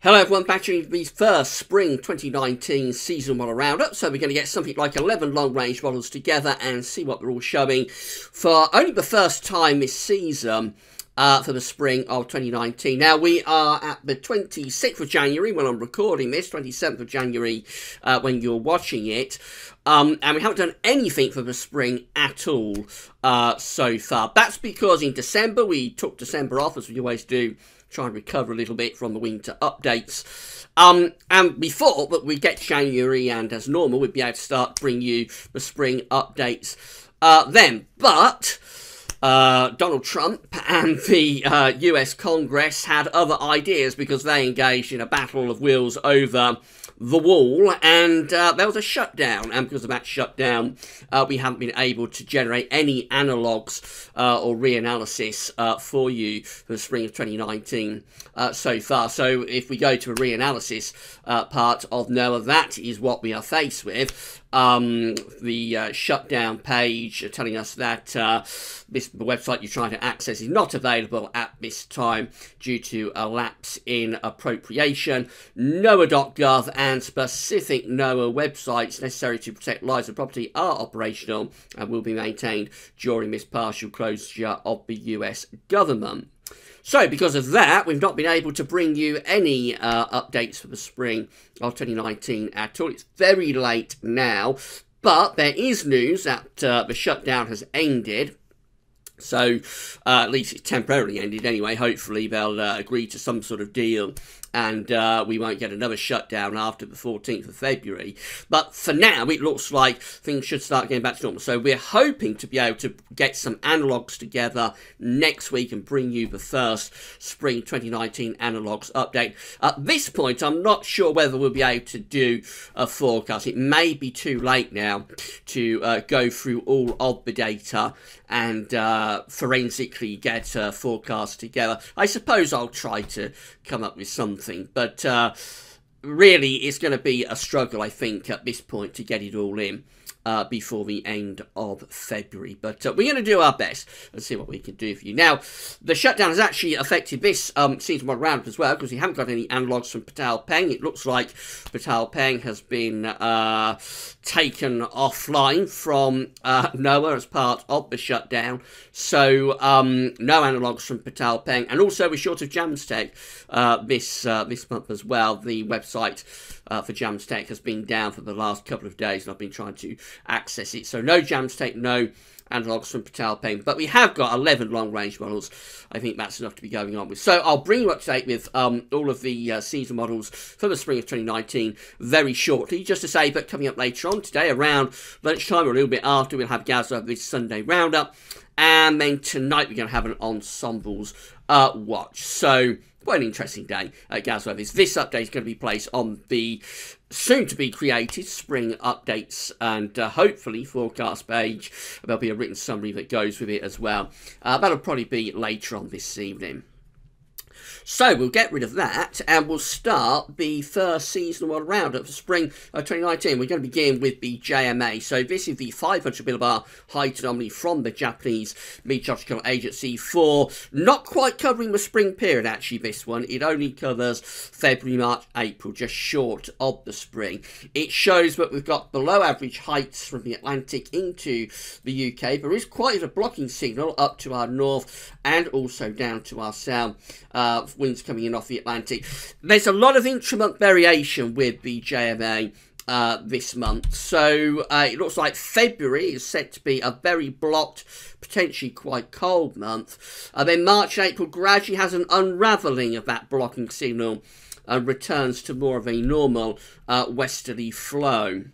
Hello everyone, back to the first Spring 2019 Season Model Roundup. So we're going to get something like 11 long-range models together and see what they're all showing for only the first time this season for the spring of 2019. Now we are at the 26th of January when I'm recording this, 27th of January when you're watching it. And we haven't done anything for the spring at all so far. That's because in December, we took December off, as we always do, try and recover a little bit from the winter updates. And we thought that we'd get January and as normal we'd be able to start bringing you the spring updates then. But Donald Trump and the US Congress had other ideas because they engaged in a battle of wills over the wall, and there was a shutdown, and because of that shutdown we haven't been able to generate any analogues or reanalysis for you for the spring of 2019 so far. So if we go to a reanalysis part of NOAA, that is what we are faced with. The shutdown page telling us that the website you're trying to access is not available at this time due to a lapse in appropriation. NOAA.gov and specific NOAA websites necessary to protect lives and property are operational and will be maintained during this partial closure of the US government. So, because of that, we've not been able to bring you any updates for the spring of 2019 at all. It's very late now, but there is news that the shutdown has ended. So, at least it's temporarily ended anyway. Hopefully, they'll agree to some sort of deal and we won't get another shutdown after the 14th of February. But for now, it looks like things should start getting back to normal. So we're hoping to be able to get some analogues together next week and bring you the first Spring 2019 analogues update. At this point, I'm not sure whether we'll be able to do a forecast. It may be too late now to go through all of the data and forensically get a forecast together. I suppose I'll try to come up with something, but really it's going to be a struggle, I think, at this point to get it all in before the end of February. But we're going to do our best and see what we can do for you. Now, the shutdown has actually affected this season one roundup as well, because we haven't got any analogues from Patal Peng. It looks like Patal Peng has been taken offline from NOAA as part of the shutdown. So no analogues from Patal Peng. And also we're short of Jamstec this month as well. The website for Jamstec has been down for the last couple of days, and I've been trying to access it. So no Jamstec, no analogues from Patal Peng, but we have got 11 long-range models. I think that's enough to be going on with. So I'll bring you up to date with all of the season models for the spring of 2019 very shortly. Just to say, but coming up later on today around lunchtime or a little bit after, we'll have Gaz over this Sunday roundup, and then tonight we're going to have an ensembles watch. So quite an interesting day at Gazweather's. This update is going to be placed on the soon-to-be-created spring updates and hopefully forecast page. There'll be a written summary that goes with it as well. That'll probably be later on this evening. So we'll get rid of that and we'll start the first seasonal roundup for spring 2019. We're going to begin with the JMA. So this is the 500 millibar height anomaly from the Japanese Meteorological Agency for not quite covering the spring period, actually, this one. It only covers February, March, April, just short of the spring. It shows that we've got below average heights from the Atlantic into the UK. There is quite a blocking signal up to our north and also down to our south. Winds coming in off the Atlantic. There's a lot of intra-month variation with the JMA this month. So it looks like February is set to be a very blocked, potentially quite cold month. Then March and April gradually has an unravelling of that blocking signal and returns to more of a normal westerly flow.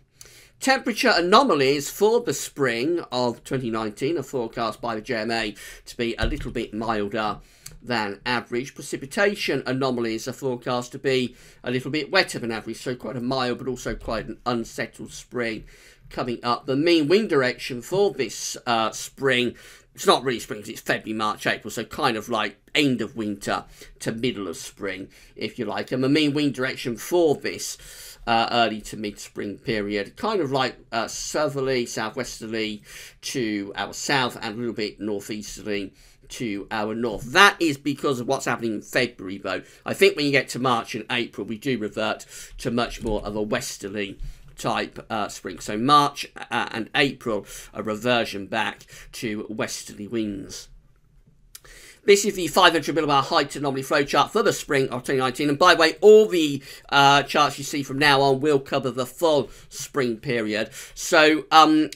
Temperature anomalies for the spring of 2019 are forecast by the JMA to be a little bit milder than average. Precipitation anomalies are forecast to be a little bit wetter than average, so quite a mild but also quite an unsettled spring coming up. The mean wind direction for this spring, it's not really spring because it's February, March, April, so kind of like end of winter to middle of spring, if you like. And the mean wind direction for this early to mid-spring period, kind of like southerly, southwesterly to our south and a little bit northeasterly to our north. That is because of what's happening in February, though. I think when you get to March and April, we do revert to much more of a westerly type spring. So March and April, a reversion back to westerly winds. This is the 500 millibar height anomaly flow chart for the spring of 2019. And by the way, all the charts you see from now on will cover the full spring period. So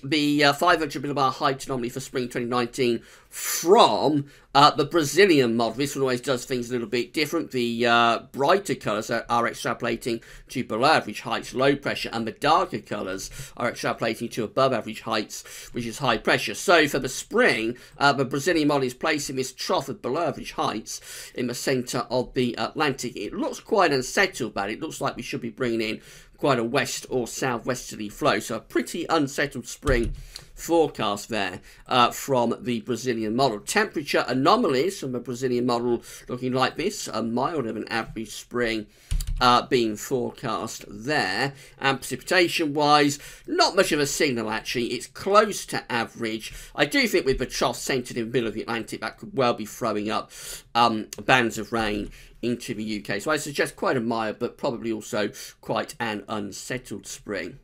the 500 millibar height anomaly for spring 2019 from the Brazilian model. This one always does things a little bit different. The brighter colours are extrapolating to below average heights, low pressure, and the darker colours are extrapolating to above average heights, which is high pressure. So for the spring, the Brazilian model is placing this trough of below average heights in the centre of the Atlantic. It looks quite unsettled, but it looks like we should be bringing in quite a west or southwesterly flow. So a pretty unsettled spring forecast there from the Brazilian model. Temperature anomalies from the Brazilian model looking like this, a milder than average spring being forecast there. And precipitation wise, not much of a signal actually. It's close to average. I do think with the trough centred in the middle of the Atlantic, that could well be throwing up bands of rain into the UK. So I suggest quite a mild, but probably also quite an unsettled spring.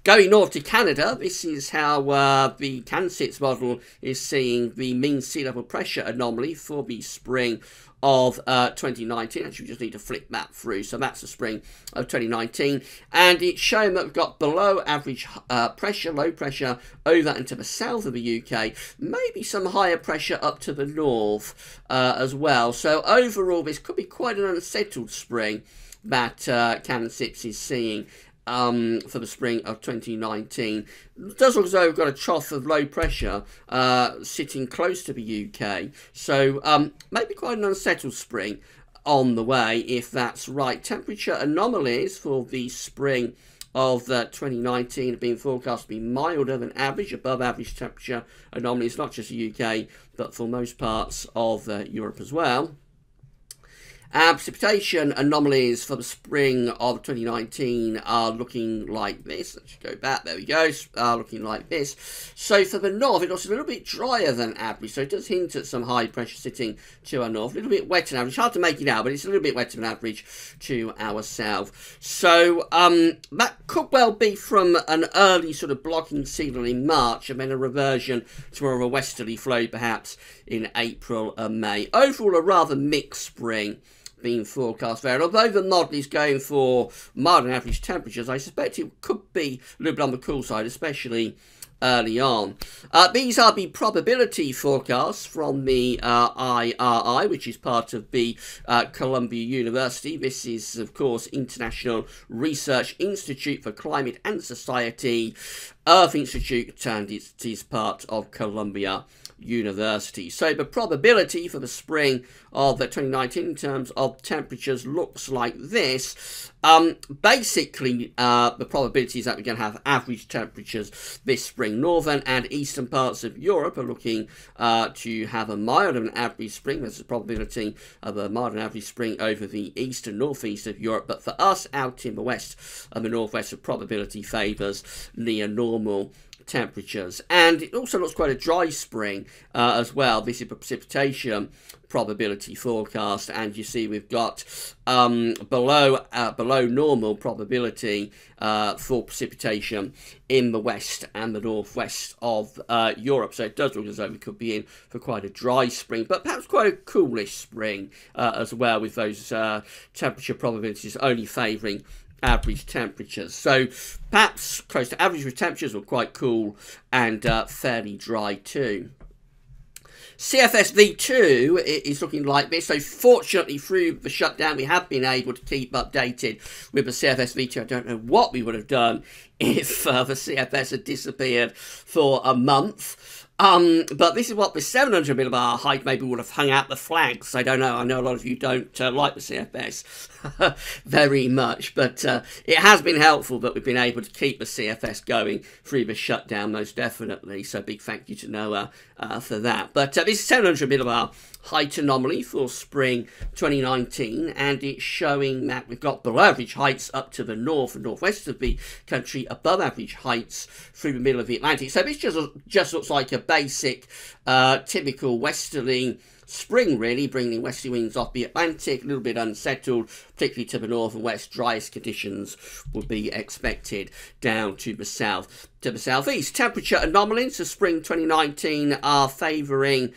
Going north to Canada, this is how the CMCC model is seeing the mean sea level pressure anomaly for the spring of 2019. Actually, we just need to flip that through. So that's the spring of 2019. And it's showing that we've got below average pressure, low pressure over and to the south of the UK. Maybe some higher pressure up to the north as well. So overall, this could be quite an unsettled spring that CMCC is seeing for the spring of 2019. It does look as though we've got a trough of low pressure sitting close to the UK. So maybe quite an unsettled spring on the way, if that's right. Temperature anomalies for the spring of 2019 have been forecast to be milder than average, above average temperature anomalies, not just the UK, but for most parts of Europe as well. Precipitation anomalies for the spring of 2019 are looking like this. Let's go back. There we go. Looking like this. So for the north, it looks a little bit drier than average. So it does hint at some high pressure sitting to our north. A little bit wetter than average. Hard to make it out, but it's a little bit wetter than average to our south. So that could well be from an early sort of blocking signal in March, and then a reversion to more of a westerly flow perhaps in April and May. Overall, a rather mixed spring being forecast there. And although the model is going for mild and average temperatures, I suspect it could be a little bit on the cool side, especially early on. These are the probability forecasts from the IRI, which is part of the Columbia University. This is, of course, International Research Institute for Climate and Society, Earth Institute, and it is part of Columbia University. So the probability for the spring of 2019 in terms of temperatures looks like this. Basically, the probability is that we're going to have average temperatures this spring. Northern and eastern parts of Europe are looking to have a milder than average spring. There's a probability of a milder than average spring over the east and northeast of Europe. But for us out in the west and the northwest, the probability favours near normal temperatures. And it also looks quite a dry spring as well. This is the precipitation probability forecast, and you see we've got below normal probability for precipitation in the west and the northwest of Europe. So it does look as though we could be in for quite a dry spring, but perhaps quite a coolish spring as well, with those temperature probabilities only favouring average temperatures. So perhaps close to average with temperatures, or quite cool and fairly dry too. CFS V2 is looking like this. So fortunately, through the shutdown, we have been able to keep updated with the CFS V2. I don't know what we would have done if the CFS had disappeared for a month. But this is what the 700 millibar height maybe would have hung out the flags. I don't know. I know a lot of you don't like the CFS very much, but it has been helpful that we've been able to keep the CFS going through the shutdown, most definitely. So big thank you to Noah for that. But this is 700 millibar height anomaly for spring 2019, and it's showing that we've got below average heights up to the north and northwest of the country, above average heights through the middle of the Atlantic. So this just looks like a basic, typical westerly spring, really, bringing westerly winds off the Atlantic, a little bit unsettled, particularly to the north and west. Driest conditions would be expected down to the south, to the southeast. Temperature anomalies for spring 2019 are favouring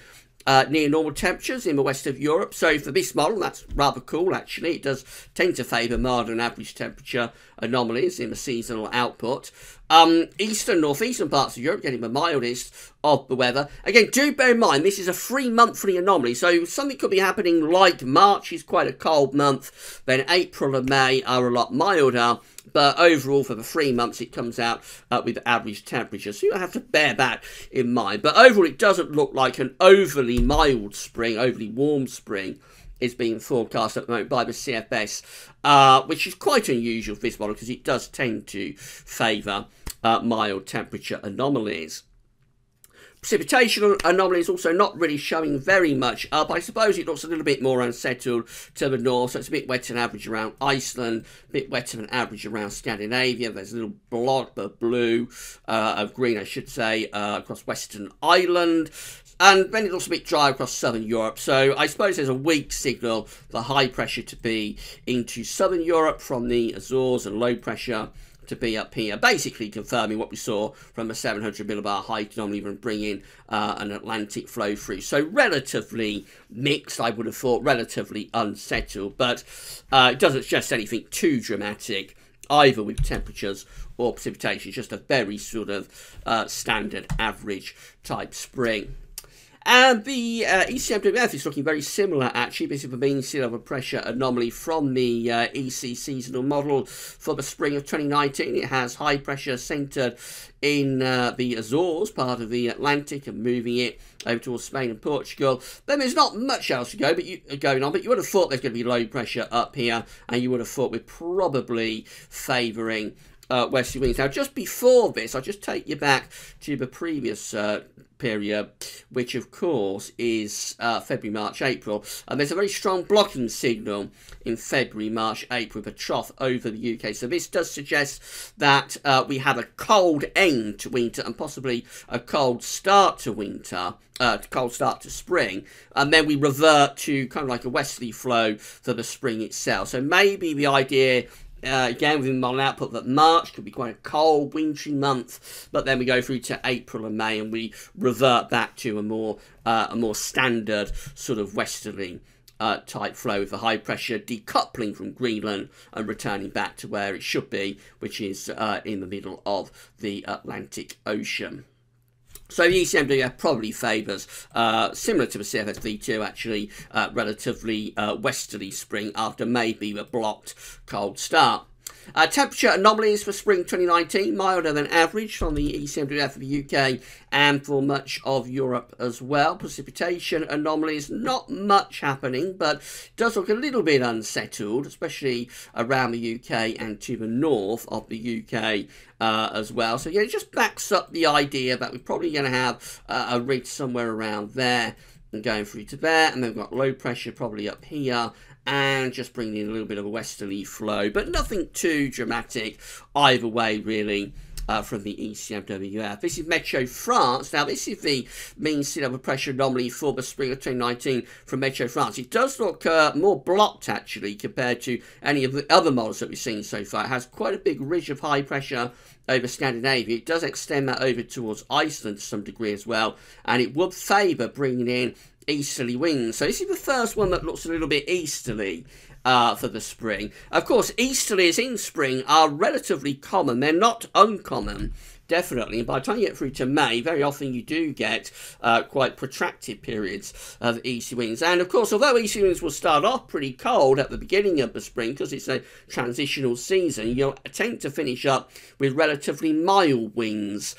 near normal temperatures in the west of Europe. So for this model, that's rather cool, actually. It does tend to favour milder than average temperature anomalies in the seasonal output. Eastern, northeastern parts of Europe getting the mildest of the weather. Again, do bear in mind, this is a 3-monthly anomaly, so something could be happening like March is quite a cold month, then April and May are a lot milder, but overall for the 3 months it comes out with average temperature, so you have to bear that in mind. But overall it doesn't look like an overly mild spring, overly warm spring is being forecast at the moment by the CFS, which is quite unusual for this model because it does tend to favour mild temperature anomalies. Precipitation anomalies also not really showing very much up. I suppose it looks a little bit more unsettled to the north, so it's a bit wetter than average around Iceland, a bit wetter than average around Scandinavia. There's a little blob of blue, of green I should say, across Western Ireland. And then it looks a bit dry across southern Europe. So I suppose there's a weak signal for high pressure to be into southern Europe from the Azores and low pressure to be up here, basically confirming what we saw from a 700 millibar height anomaly and bringing an Atlantic flow through. So relatively mixed, I would have thought, relatively unsettled, but it doesn't suggest anything too dramatic either with temperatures or precipitation. Just a very sort of standard average type spring. And the ECMWF is looking very similar, actually. This is the mean sea level pressure anomaly from the EC seasonal model for the spring of 2019. It has high pressure centred in the Azores, part of the Atlantic, and moving it over towards Spain and Portugal. Then there's not much else to go going on, but you would have thought there's going to be low pressure up here, and you would have thought we're probably favouring westerly winds. Now, just before this, I'll just take you back to the previous period, which of course is February, March, April, and there's a very strong blocking signal in February, March, April with a trough over the UK. So this does suggest that we have a cold end to winter and possibly a cold start to winter, cold start to spring, and then we revert to kind of like a westerly flow for the spring itself. So maybe the idea again within model output that March could be quite a cold wintry month, but then we go through to April and May and we revert back to a more standard sort of westerly type flow with the high pressure decoupling from Greenland and returning back to where it should be, which is in the middle of the Atlantic Ocean. So the ECMWF probably favours, similar to the CFS-V2 actually, relatively westerly spring after maybe a blocked cold start. Temperature anomalies for spring 2019, milder than average from the ECMWF of the UK and for much of Europe as well. Precipitation anomalies, not much happening, but does look a little bit unsettled, especially around the UK and to the north of the UK as well. So yeah, it just backs up the idea that we're probably going to have a ridge somewhere around there and going through to there, and then we've got low pressure probably up here, and just bringing in a little bit of a westerly flow, but nothing too dramatic either way, really, from the ECMWF. This is Meteo France. Now, this is the mean sea level pressure anomaly for the spring of 2019 from Meteo France. It does look more blocked, actually, compared to any of the other models that we've seen so far. It has quite a big ridge of high pressure over Scandinavia. It does extend that over towards Iceland to some degree as well, and it would favour bringing in easterly winds. So this is the first one that looks a little bit easterly for the spring. Of course, easterlies in spring are relatively common. They're not uncommon, definitely. And by the time you get through to May, very often you do get quite protracted periods of easterly winds. And of course, although easterly winds will start off pretty cold at the beginning of the spring, because it's a transitional season, you'll tend to finish up with relatively mild winds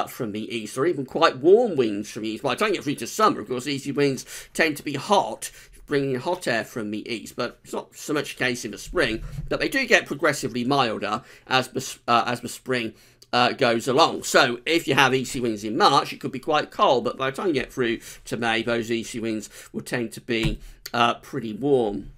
from the east, or even quite warm winds from the east. By the time you get through to summer, of course, easterly winds tend to be hot, bringing in hot air from the east, but it's not so much the case in the spring. But they do get progressively milder as the spring goes along. So if you have EC winds in March, it could be quite cold, but by the time you get through to May, those EC winds will tend to be pretty warm.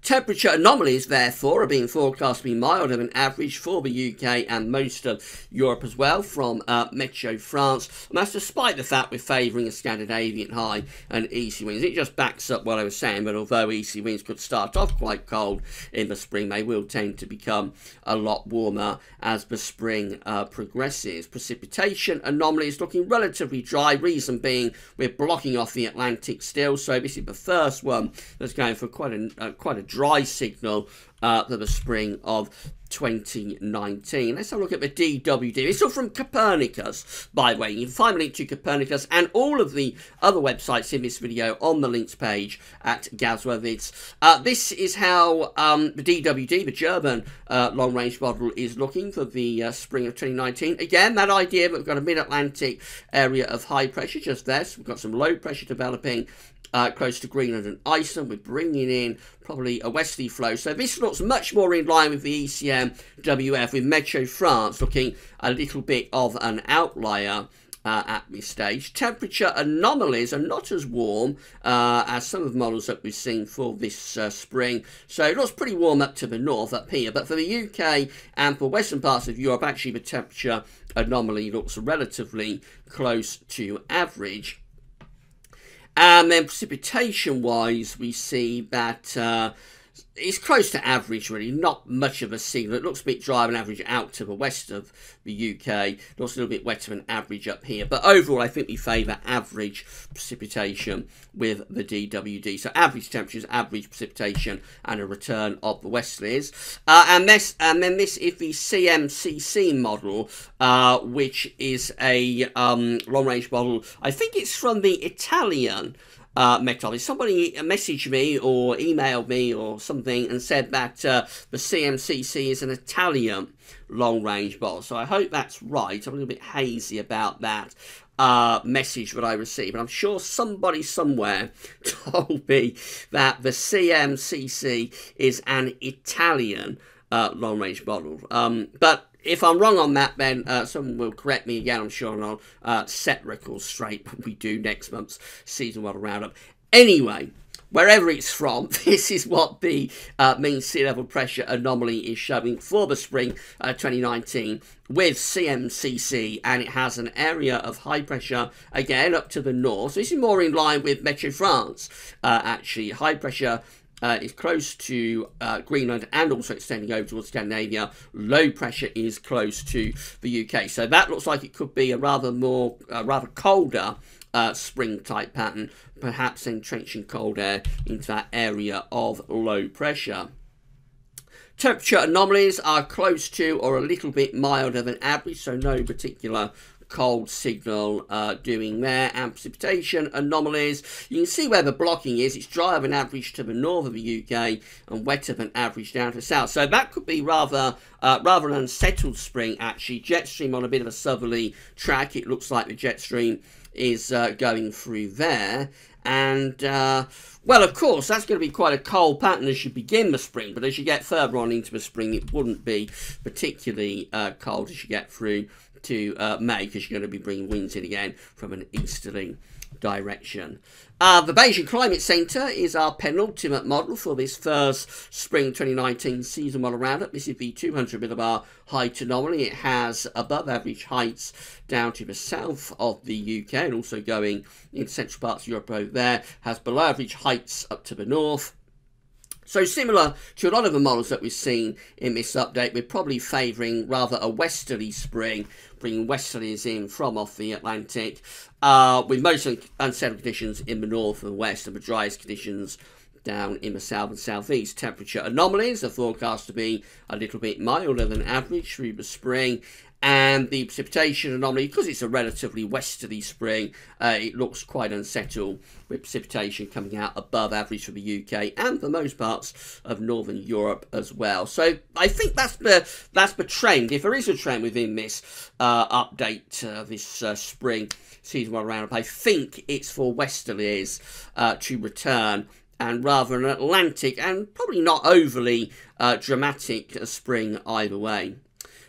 Temperature anomalies, therefore, are being forecast to be milder than average for the UK and most of Europe as well, from Meteo France. And that's despite the fact we're favouring a Scandinavian high and EC winds. It just backs up what I was saying, but although EC winds could start off quite cold in the spring, they will tend to become a lot warmer as the spring progresses. Precipitation anomalies looking relatively dry, reason being we're blocking off the Atlantic still, so this is the first one that's going for quite a dry signal for the spring of 2019. Let's have a look at the DWD. It's all from Copernicus, by the way. You can find a link to Copernicus and all of the other websites in this video on the links page at Gazwavids. This is how the DWD, the German long-range model, is looking for the spring of 2019. Again, that idea that we've got a mid-Atlantic area of high pressure just there. So we've got some low pressure developing close to Greenland and Iceland. We're bringing in probably a westerly flow. So this looks much more in line with the ECMWF, with Meteo France looking a little bit of an outlier at this stage. Temperature anomalies are not as warm as some of the models that we've seen for this spring. So it looks pretty warm up to the north up here. But for the UK and for western parts of Europe, actually the temperature anomaly looks relatively close to average. And then precipitation-wise, we see that it's close to average, really. Not much of a signal. It looks a bit drier than average out to the west of the UK. It looks a little bit wetter than average up here. But overall, I think we favour average precipitation with the DWD. So average temperatures, average precipitation, and a return of the westerlies. And then this is the CMCC model, which is a long-range model. I think it's from the Italian Met Office. Somebody messaged me or emailed me or something and said that the CMCC is an Italian long-range model. So I hope that's right. I'm a little bit hazy about that message that I received, but I'm sure somebody somewhere told me that the CMCC is an Italian long-range model. But if I'm wrong on that, then someone will correct me again, I'm sure, and I'll set records straight when we do next month's Season Model Roundup. Anyway, wherever it's from, this is what the mean sea level pressure anomaly is showing for the spring 2019 with CMCC, and it has an area of high pressure, again, up to the north. So this is more in line with Meteo France, actually. High pressure is close to Greenland and also extending over towards Scandinavia. Low pressure is close to the UK. So that looks like it could be a rather colder spring type pattern, perhaps entrenching cold air into that area of low pressure. Temperature anomalies are close to or a little bit milder than average, so no particular cold signal doing there. And precipitation anomalies, you can see where the blocking is. It's drier than average to the north of the UK and wetter than average down to the south. So that could be rather an unsettled spring, actually. Jet stream on a bit of a southerly track. It looks like the jet stream is going through there. And, well, of course, that's going to be quite a cold pattern as you begin the spring. But as you get further on into the spring, it wouldn't be particularly cold as you get through to May, because you're going to be bringing winds in again from an easterly direction. The Beijing Climate Center is our penultimate model for this first spring 2019 season model roundup. This is the 200 millibar height anomaly. It has above average heights down to the south of the UK and also going in central parts of Europe over there. Has below average heights up to the north. So similar to a lot of the models that we've seen in this update, we're probably favouring rather a westerly spring, bringing westerlies in from off the Atlantic, with most unsettled conditions in the north and west and the driest conditions down in the south and southeast. Temperature anomalies are forecast to be a little bit milder than average through the spring. And the precipitation anomaly, because it's a relatively westerly spring, it looks quite unsettled, with precipitation coming out above average for the UK and for most parts of Northern Europe as well. So I think that's the trend. If there is a trend within this update, this spring season one roundup, I think it's for westerlies to return, and rather an Atlantic and probably not overly dramatic spring either way.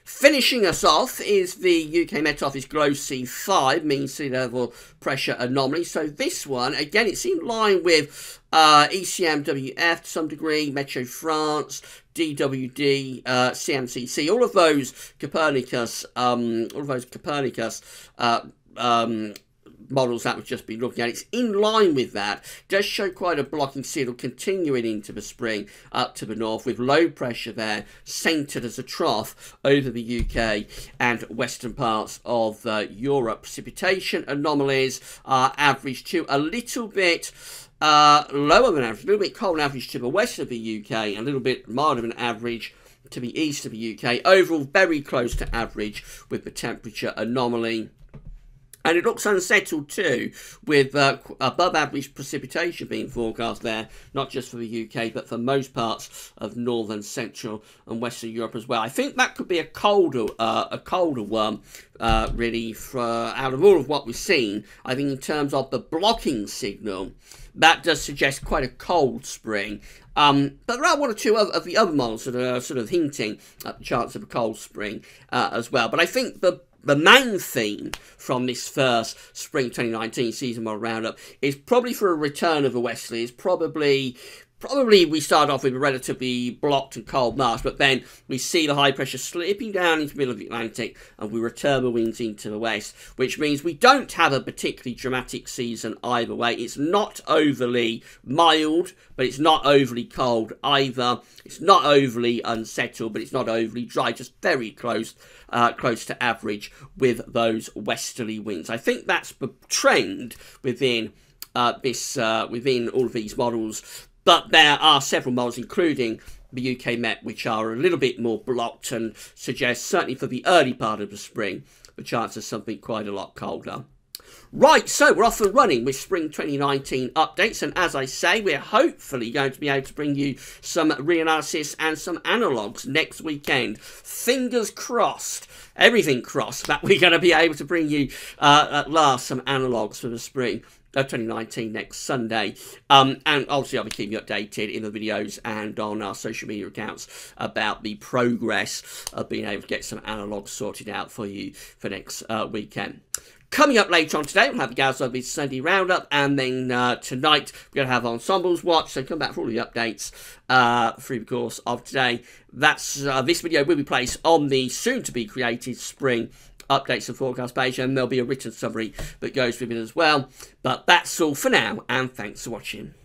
Finishing us off is the UK Met Office GLOW C5, mean sea level pressure anomaly. So this one, again, it's in line with ECMWF to some degree, Meteo France, DWD, CMCC, all of those Copernicus, models that we've just been looking at. It's in line with that. Does show quite a blocking signal continuing into the spring up to the north, with low pressure there centred as a trough over the UK and western parts of Europe. Precipitation anomalies are averaged to a little bit lower than average, a little bit cold average to the west of the UK, a little bit milder than average to the east of the UK. Overall, very close to average with the temperature anomaly. And it looks unsettled too, with above average precipitation being forecast there, not just for the UK, but for most parts of northern, central and western Europe as well. I think that could be a colder one, really, for out of all of what we've seen. I think in terms of the blocking signal, that does suggest quite a cold spring. But there are one or two of the other models that are sort of hinting at the chance of a cold spring as well. But I think the main theme from this first spring 2019 season model roundup is probably for a return of the westerlies. Probably we start off with a relatively blocked and cold March, but then we see the high pressure slipping down into the middle of the Atlantic and we return the winds into the west, which means we don't have a particularly dramatic season either way. It's not overly mild, but it's not overly cold either. It's not overly unsettled, but it's not overly dry, just very close to average with those westerly winds. I think that's the trend within within all of these models. But there are several models, including the UK Met, which are a little bit more blocked and suggest, certainly for the early part of the spring, the chance of something quite a lot colder. Right, so we're off and running with spring 2019 updates, and as I say, we're hopefully going to be able to bring you some reanalysis and some analogues next weekend. Fingers crossed, everything crossed, that we're going to be able to bring you at last some analogues for the spring 2019 next Sunday, and obviously I'll be keeping you updated in the videos and on our social media accounts about the progress of being able to get some analogues sorted out for you for next weekend. Coming up later on today, we'll have the Gals Rugby Sunday Roundup, and then tonight we're going to have Ensembles Watch, so come back for all the updates through the course of today. That's this video will be placed on the soon-to-be-created spring updates and forecast page, and there'll be a written summary that goes with it as well. But that's all for now, and thanks for watching.